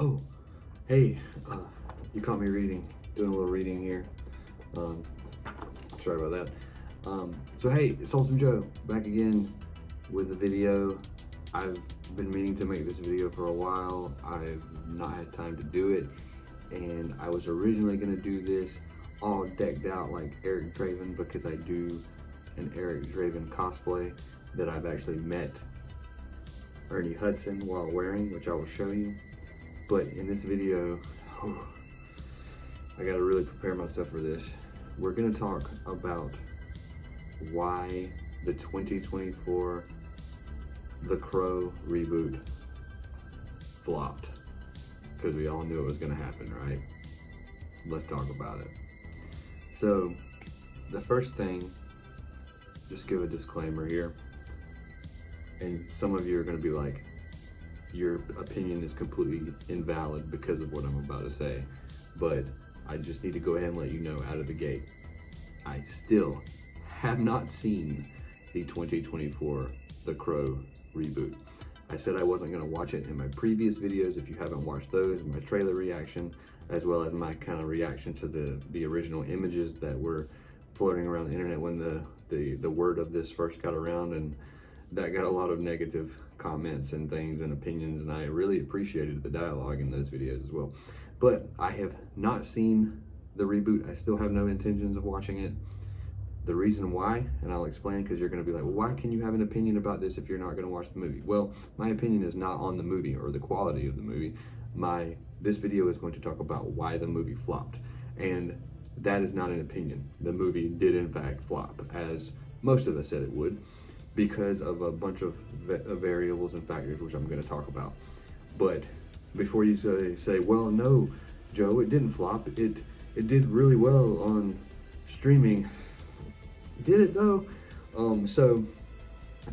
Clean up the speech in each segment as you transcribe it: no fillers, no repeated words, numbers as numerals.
Oh, hey, you caught me doing a little reading here. Sorry about that. So hey, it's Wholesome Joe, back again with a video. I've been meaning to make this video for a while. I've not had time to do it, and I was originally gonna do this all decked out like Eric Draven because I do an Eric Draven cosplay that I've actually met Ernie Hudson while wearing, which I will show you. But in this video, I gotta really prepare myself for this. We're gonna talk about why the 2024 The Crow reboot flopped. Because we all knew it was gonna happen, right? Let's talk about it. So, the first thing, just give a disclaimer here. And some of you are gonna be like, your opinion is completely invalid because of what I'm about to say. But I just need to go ahead and let you know out of the gate, I still have not seen the 2024 The Crow reboot. I said I wasn't gonna watch it in my previous videos. If you haven't watched those, my trailer reaction, as well as my kind of reaction to the original images that were floating around the internet when the word of this first got around, and that got a lot of negative comments and things and opinions, and I really appreciated the dialogue in those videos as well. But I have not seen the reboot. I still have no intentions of watching it. The reason why, and I'll explain, because you're going to be like, well, why can you have an opinion about this if you're not going to watch the movie? Well, my opinion is not on the movie or the quality of the movie. This video is going to talk about why the movie flopped, and that is not an opinion. The movie did in fact flop, as most of us said it would, because of a bunch of variables and factors, which I'm going to talk about. But before you say, well, no, Joe, it didn't flop. It did really well on streaming. Did it though? So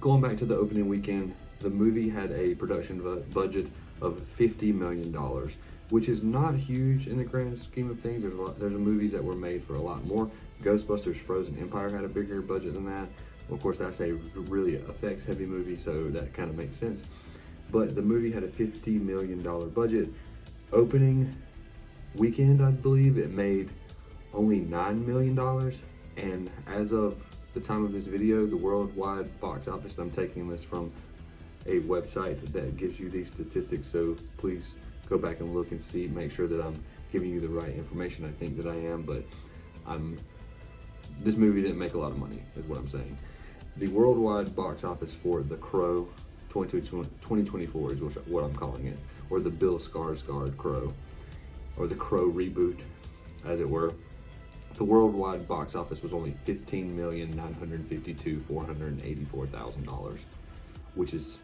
going back to the opening weekend, the movie had a production budget of $50 million, which is not huge in the grand scheme of things. There's movies that were made for a lot more. Ghostbusters Frozen Empire had a bigger budget than that. Of course, that's a really effects-heavy movie, so that kind of makes sense. But the movie had a $50 million budget. Opening weekend, I believe, it made only $9 million. And as of the time of this video, the worldwide box office, and I'm taking this from a website that gives you these statistics, so please go back and look and see, make sure that I'm giving you the right information. I think that I am, but this movie didn't make a lot of money, is what I'm saying. The worldwide box office for The Crow 2024 is what I'm calling it, or the Bill Skarsgård Crow, or the Crow reboot, as it were. The worldwide box office was only $15,952,484,000, which is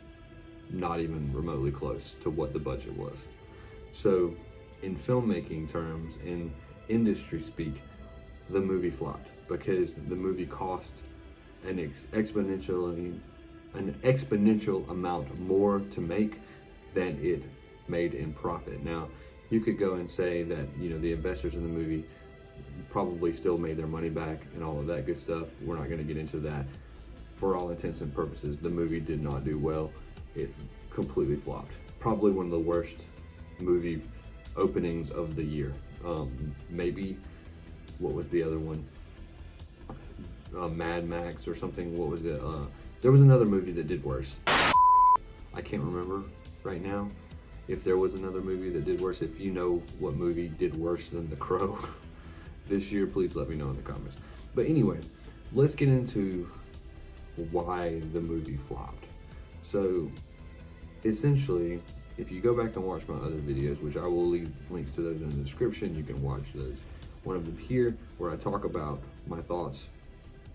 not even remotely close to what the budget was. So, in filmmaking terms, in industry speak, the movie flopped because the movie cost an exponential amount more to make than it made in profit. Now, you could go and say that, you know, the investors in the movie probably still made their money back and all of that good stuff. We're not going to get into that. For all intents and purposes, the movie did not do well. It completely flopped. Probably one of the worst movie openings of the year. Maybe, what was the other one? Mad Max or something. What was it? There was another movie that did worse. I can't remember right now if there was another movie that did worse. If you know what movie did worse than The Crow this year, please let me know in the comments. But anyway, let's get into why the movie flopped. So essentially, if you go back and watch my other videos, which I will leave links to those in the description, you can watch those. One of them here, where I talk about my thoughts,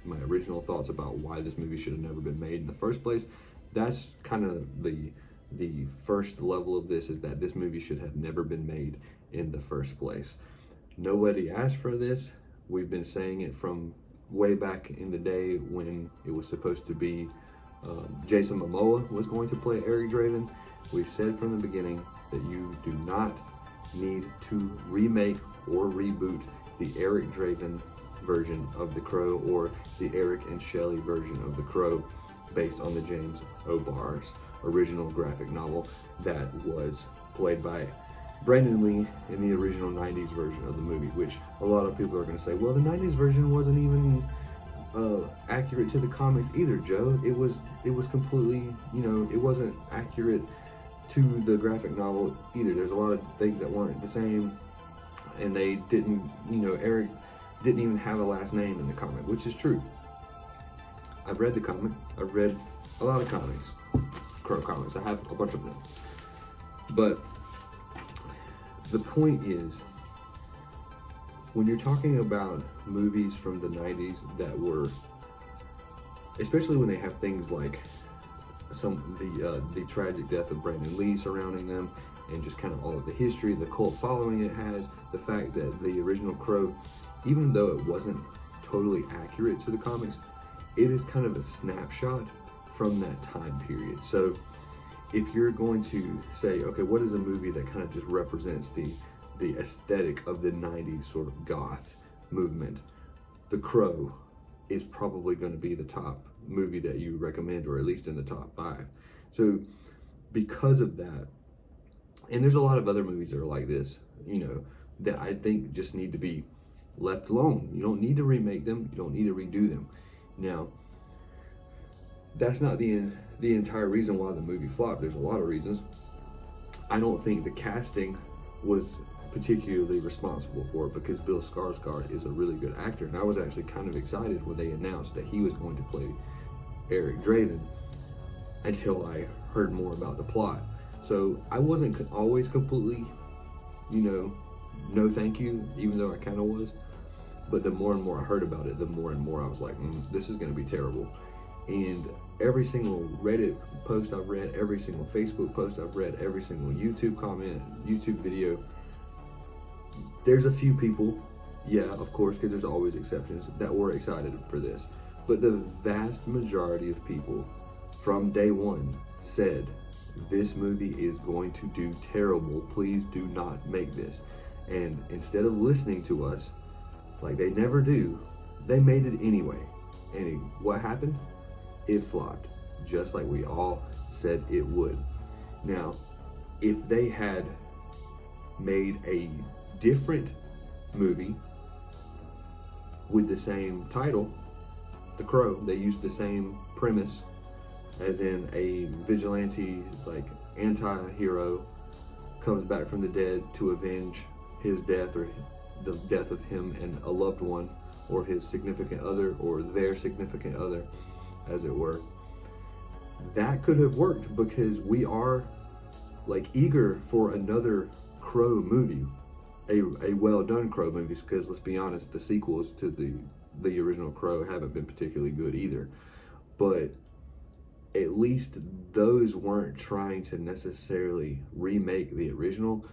my original thoughts about why this movie should have never been made in the first place. That's kind of the first level of this, is that this movie should have never been made in the first place. Nobody asked for this. We've been saying it from way back in the day when it was supposed to be Jason Momoa was going to play Eric Draven. We've said from the beginning that you do not need to remake or reboot the Eric Draven version of The Crow or the Eric and Shelley version of The Crow based on the James O'Barr's original graphic novel that was played by Brandon Lee in the original 90s version of the movie, which a lot of people are going to say, well, the 90s version wasn't even accurate to the comics either, Joe. It was completely, it wasn't accurate to the graphic novel either. There's a lot of things that weren't the same, and they didn't, Eric didn't even have a last name in the comic, which is true. I've read the comic. I've read a lot of comics, Crow comics. I have a bunch of them. But the point is, when you're talking about movies from the 90s that were, especially when they have things like the tragic death of Brandon Lee surrounding them, and just kind of all of the history, the cult following it has, the fact that the original Crow, even though it wasn't totally accurate to the comics, it is kind of a snapshot from that time period. So if you're going to say, okay, what is a movie that kind of just represents the aesthetic of the 90s sort of goth movement, The Crow is probably going to be the top movie that you recommend, or at least in the top 5. So because of that, and there's a lot of other movies that are like this, that I think just need to be left alone. You don't need to remake them. You don't need to redo them. Now, that's not the entire reason why the movie flopped. There's a lot of reasons. I don't think the casting was particularly responsible for it, because Bill Skarsgård is a really good actor, and I was actually kind of excited when they announced that he was going to play Eric Draven until I heard more about the plot. So I wasn't always completely, no thank you, even though I kind of was. But the more and more I heard about it, the more and more I was like, this is going to be terrible. And every single Reddit post I've read, every single Facebook post I've read, every single YouTube comment, YouTube video, there's a few people, yeah, of course, because there's always exceptions, that were excited for this. But the vast majority of people from day one said, this movie is going to do terrible. Please do not make this. And instead of listening to us, like they never do, they made it anyway. And what happened? It flopped, just like we all said it would. Now, if they had made a different movie with the same title, The Crow, they used the same premise, as in a vigilante, like anti-hero comes back from the dead to avenge his death, or the death of him and a loved one, or his significant other, or their significant other, as it were. That could have worked, because we are like eager for another Crow movie, a well-done Crow movie, because let's be honest, the sequels to the original Crow haven't been particularly good either. But at least those weren't trying to necessarily remake the original.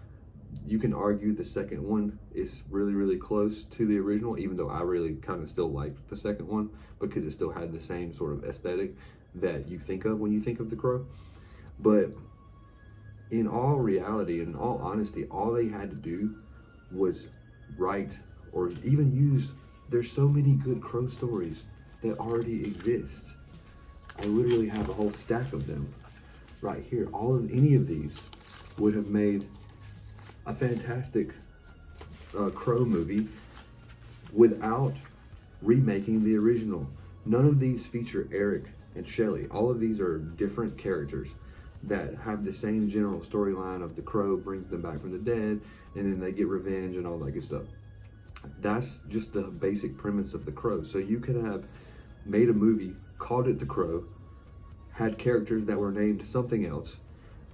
You can argue the second one is really, really close to the original, even though I really kind of still liked the second one, because it still had the same sort of aesthetic that you think of when you think of The Crow. But in all reality, in all honesty, all they had to do was write, or even use, there's so many good Crow stories that already exist. I literally have a whole stack of them right here. Any of these would have made a fantastic Crow movie without remaking the original. None of these feature Eric and Shelley. All of these are different characters that have the same general storyline of the Crow brings them back from the dead, and then they get revenge and all that good stuff. That's just the basic premise of The Crow. So you could have made a movie, called it The Crow, had characters that were named something else,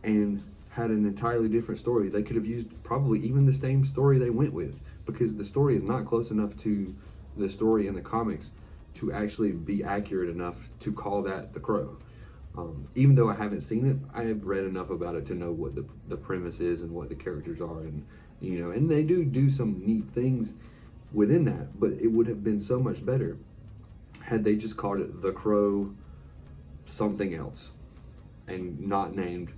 and had an entirely different story. They could have used probably even the same story they went with, because the story is not close enough to the story in the comics to actually be accurate enough to call that The Crow. Even though I haven't seen it, I have read enough about it to know what the premise is and what the characters are, and and they do some neat things within that. But it would have been so much better had they just called it The Crow something else and not named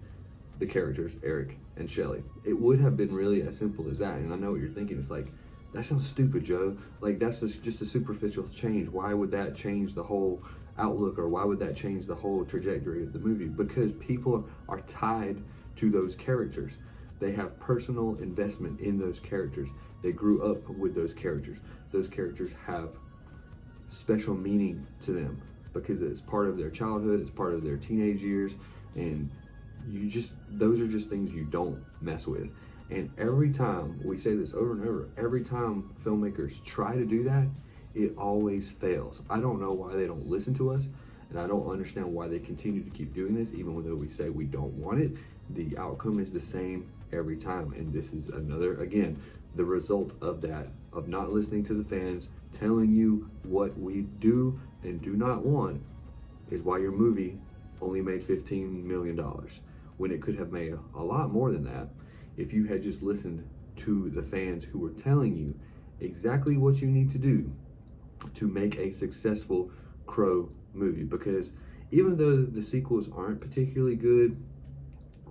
the characters Eric and Shelley. It would have been really as simple as that. And I know what you're thinking. It's like, that sounds stupid, Joe. Like, that's just a superficial change. Why would that change the whole outlook, or why would that change the whole trajectory of the movie? Because people are tied to those characters. They have personal investment in those characters. They grew up with those characters. Those characters have special meaning to them because it's part of their childhood, it's part of their teenage years, and those are just things you don't mess with. And every time, we say this over and over, every time filmmakers try to do that, it always fails. I don't know why they don't listen to us, and I don't understand why they continue to keep doing this, even though we say we don't want it. The outcome is the same every time, and this is another, again, the result of that, of not listening to the fans, telling you what we do and do not want, is why your movie only made $15 million, when it could have made a lot more than that if you had just listened to the fans who were telling you exactly what you need to do to make a successful Crow movie. Because even though the sequels aren't particularly good,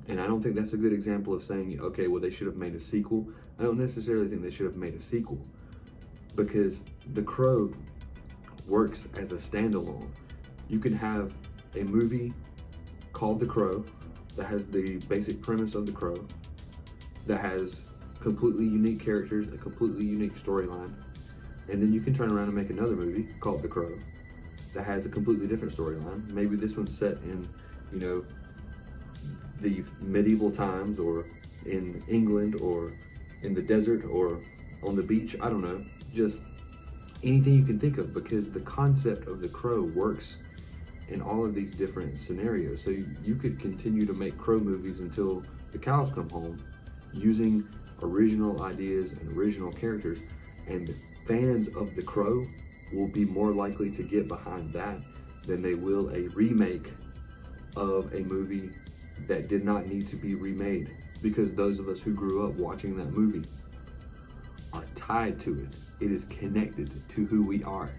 and I don't think that's a good example of saying, okay, well, they should have made a sequel. I don't necessarily think they should have made a sequel, because The Crow works as a standalone. You can have a movie called The Crow that has the basic premise of The Crow, that has completely unique characters, a completely unique storyline, and then you can turn around and make another movie called The Crow that has a completely different storyline. Maybe this one's set in, the medieval times, or in England, or in the desert, or on the beach. I don't know, just anything you can think of, because the concept of The Crow works in all of these different scenarios. So you could continue to make Crow movies until the cows come home, using original ideas and original characters, and fans of The Crow will be more likely to get behind that than they will a remake of a movie that did not need to be remade, because those of us who grew up watching that movie are tied to it. It is connected to who we are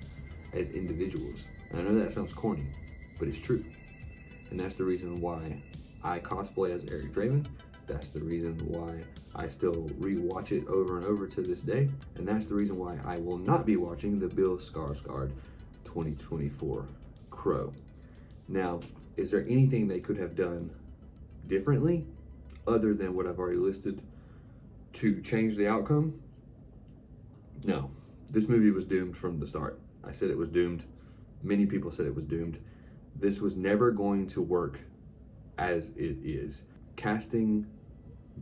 as individuals. And I know that sounds corny, but it's true. And that's the reason why I cosplay as Eric Draven. That's the reason why I still rewatch it over and over to this day. And that's the reason why I will not be watching the Bill Skarsgård 2024 Crow. Now, is there anything they could have done differently other than what I've already listed to change the outcome? No. This movie was doomed from the start. I said it was doomed. Many people said it was doomed. This was never going to work as it is. Casting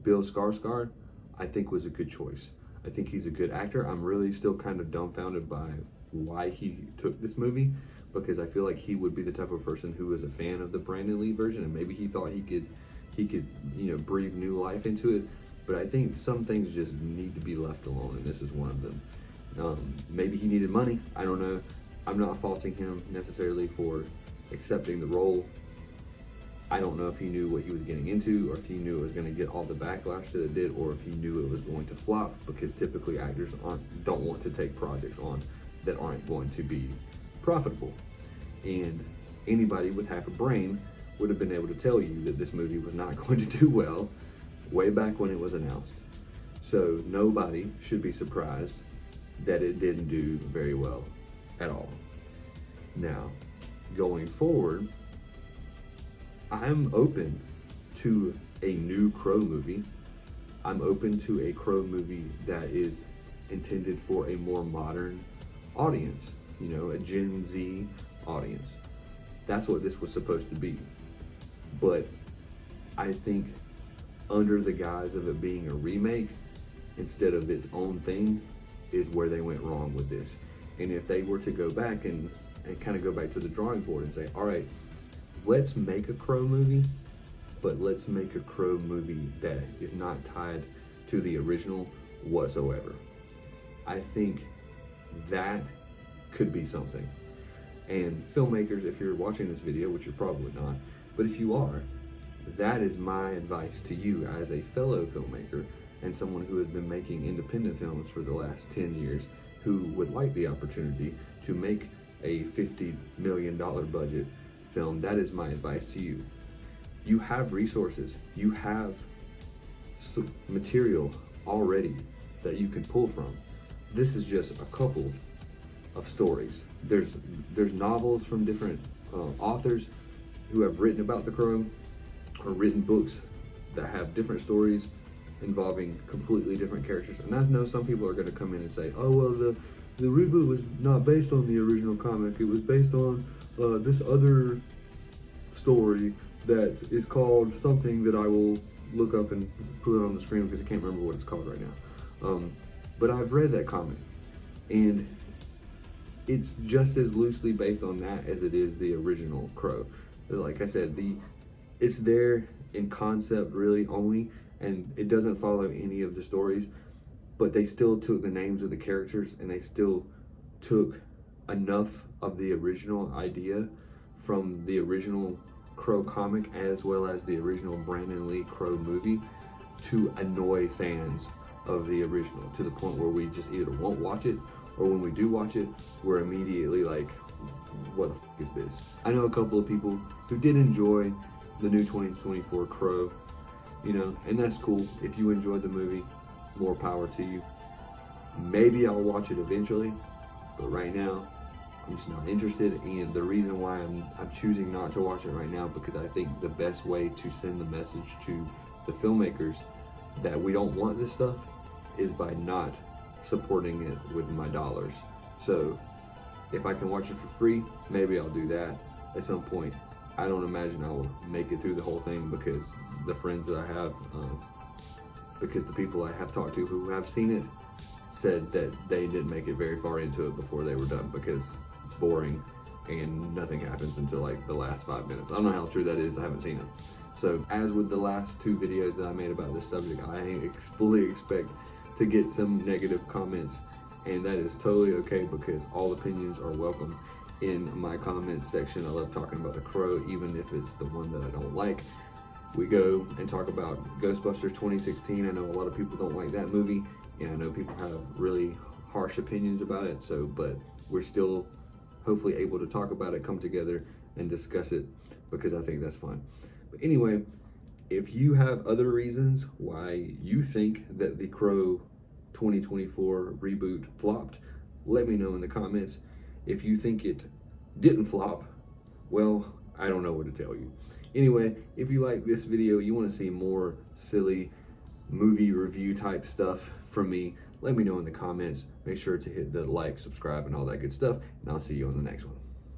Bill Skarsgård, I think, was a good choice. I think he's a good actor. I'm really still kind of dumbfounded by why he took this movie, because I feel like he would be the type of person who was a fan of the Brandon Lee version, and maybe he thought he could breathe new life into it. But I think some things just need to be left alone, and this is one of them. Maybe he needed money. I don't know. I'm not faulting him necessarily for accepting the role. I don't know if he knew what he was getting into, or if he knew it was going to get all the backlash that it did, or if he knew it was going to flop, because typically actors don't want to take projects on that aren't going to be profitable. And anybody with half a brain would have been able to tell you that this movie was not going to do well way back when it was announced. So nobody should be surprised that it didn't do very well at all. Now, going forward, I'm open to a new Crow movie. I'm open to a Crow movie that is intended for a more modern audience, a Gen Z audience. That's what this was supposed to be. But I think under the guise of it being a remake instead of its own thing is where they went wrong with this. And if they were to go back and kind of go back to the drawing board and say, all right, let's make a Crow movie, but let's make a Crow movie that is not tied to the original whatsoever. I think that could be something. And filmmakers, if you're watching this video, which you're probably not, but if you are, that is my advice to you as a fellow filmmaker and someone who has been making independent films for the last 10 years, who would like the opportunity to make a $50 million budget film. That is my advice to you. You have resources, you have material already that you can pull from. This is just a couple of stories. There's novels from different authors who have written about The Crow, or written books that have different stories involving completely different characters. And I know some people are going to come in and say, oh, well, the reboot was not based on the original comic. It was based on this other story that is called something that I will look up and put it on the screen because I can't remember what it's called right now. But I've read that comic, and it's just as loosely based on that as it is the original Crow. Like I said, it's there in concept really only, and it doesn't follow any of the stories, but they still took the names of the characters and they still took enough of the original idea from the original Crow comic as well as the original Brandon Lee Crow movie to annoy fans of the original, to the point where we just either won't watch it, or when we do watch it, we're immediately like, what the f is this? I know a couple of people who did enjoy the new 2024 Crow, you know, and that's cool. If you enjoyed the movie, more power to you. Maybe I'll watch it eventually, but right now, I'm just not interested. And the reason why I'm choosing not to watch it right now, because I think the best way to send the message to the filmmakers that we don't want this stuff is by not supporting it with my dollars. So if I can watch it for free, maybe I'll do that at some point. I don't imagine I will make it through the whole thing, because the friends that I have, because the people I have talked to who have seen it said that they didn't make it very far into it before they were done, because it's boring and nothing happens until like the last 5 minutes. I don't know how true that is, I haven't seen it. So as with the last 2 videos that I made about this subject, I fully expect to get some negative comments, and that is totally okay, because all opinions are welcome in my comments section. I love talking about the Crow, even if it's the one that I don't like. We go and talk about Ghostbusters 2016. I know a lot of people don't like that movie, and I know people have really harsh opinions about it, so, but we're still hopefully able to talk about it, come together and discuss it, because I think that's fun. But anyway, if you have other reasons why you think that the Crow 2024 reboot flopped, let me know in the comments. If you think it didn't flop, well, I don't know what to tell you. Anyway, if you like this video, you want to see more silly movie review type stuff from me, let me know in the comments. Make sure to hit the like, subscribe, and all that good stuff, and I'll see you on the next one.